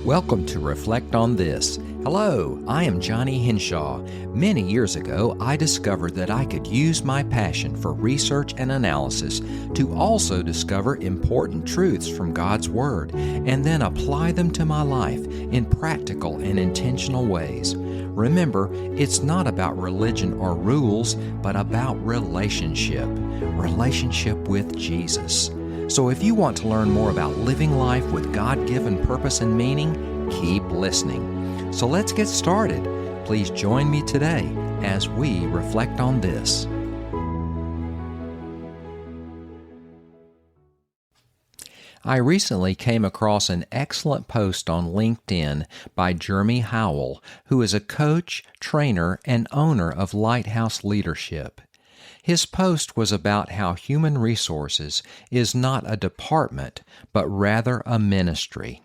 Welcome to Reflect on This. Hello, I am Johnny Henshaw. Many years ago, I discovered that I could use my passion for research and analysis to also discover important truths from God's Word and then apply them to my life in practical and intentional ways. Remember, it's not about religion or rules, but about relationship with Jesus. So if you want to learn more about living life with God-given purpose and meaning, keep listening. So let's get started. Please join me today as we reflect on this. I recently came across an excellent post on LinkedIn by Jeremy Howell, who is a coach, trainer, and owner of Lighthouse Leadership. His post was about how human resources is not a department, but rather a ministry.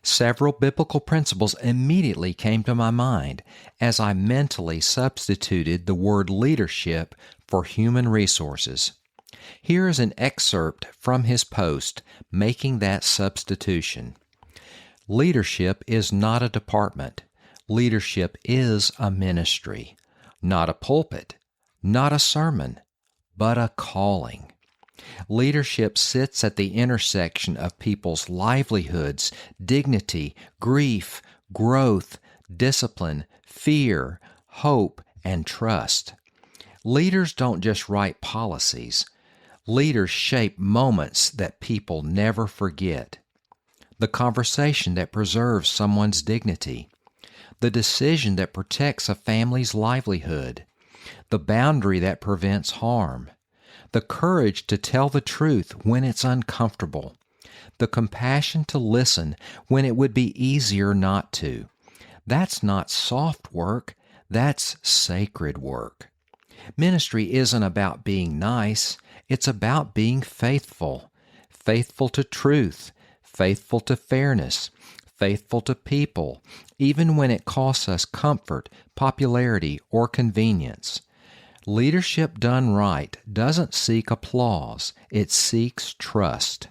Several biblical principles immediately came to my mind as I mentally substituted the word leadership for human resources. Here is an excerpt from his post making that substitution. Leadership is not a department. Leadership is a ministry, not a pulpit. Not a sermon, but a calling. Leadership sits at the intersection of people's livelihoods, dignity, grief, growth, discipline, fear, hope, and trust. Leaders don't just write policies. Leaders shape moments that people never forget. The conversation that preserves someone's dignity. The decision that protects a family's livelihood. The boundary that prevents harm, the courage to tell the truth when it's uncomfortable, the compassion to listen when it would be easier not to. That's not soft work, that's sacred work. Ministry isn't about being nice, it's about being faithful. Faithful to truth, faithful to fairness, faithful to people, even when it costs us comfort, popularity, or convenience. Leadership done right doesn't seek applause, it seeks trust.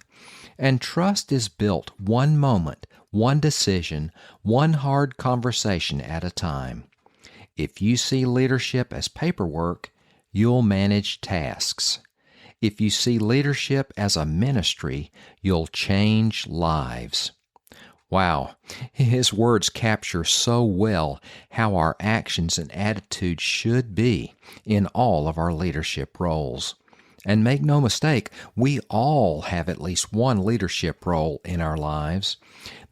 And trust is built one moment, one decision, one hard conversation at a time. If you see leadership as paperwork, you'll manage tasks. If you see leadership as a ministry, you'll change lives. Wow, his words capture so well how our actions and attitudes should be in all of our leadership roles. And make no mistake, we all have at least one leadership role in our lives.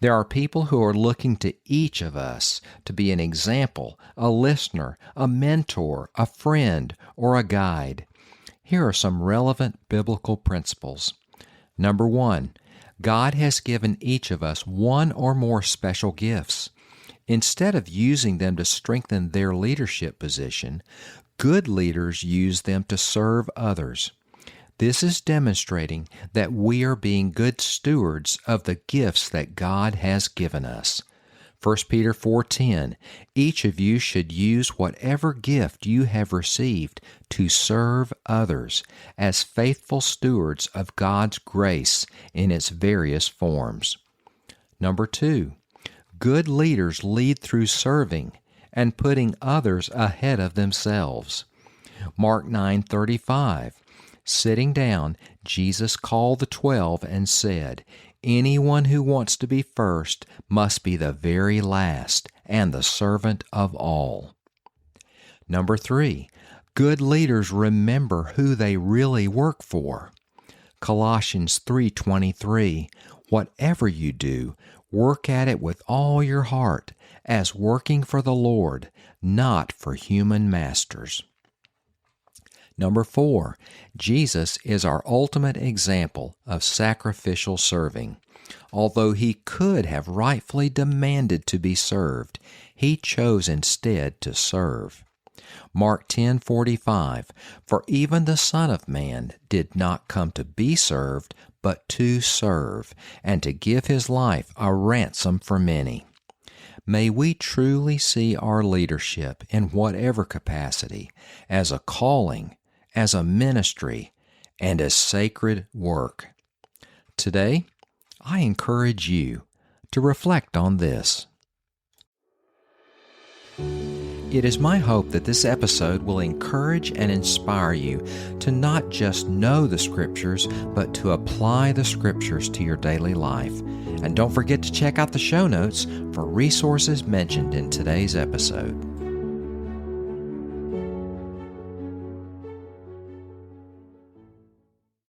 There are people who are looking to each of us to be an example, a listener, a mentor, a friend, or a guide. Here are some relevant biblical principles. Number 1, God has given each of us one or more special gifts. Instead of using them to strengthen their leadership position, good leaders use them to serve others. This is demonstrating that we are being good stewards of the gifts that God has given us. 1 Peter 4:10, each of you should use whatever gift you have received to serve others as faithful stewards of God's grace in its various forms. Number 2, good leaders lead through serving and putting others ahead of themselves. Mark 9:35, sitting down, Jesus called the 12 and said, anyone who wants to be first must be the very last and the servant of all. Number 3, good leaders remember who they really work for. Colossians 3:23, whatever you do, work at it with all your heart, as working for the Lord, not for human masters. Number 4, Jesus is our ultimate example of sacrificial serving. Although he could have rightfully demanded to be served, he chose instead to serve. Mark 10:45, for even the Son of Man did not come to be served, but to serve, and to give his life a ransom for many. May we truly see our leadership in whatever capacity as a calling, as a ministry, and as sacred work. Today, I encourage you to reflect on this. It is my hope that this episode will encourage and inspire you to not just know the Scriptures, but to apply the Scriptures to your daily life. And don't forget to check out the show notes for resources mentioned in today's episode.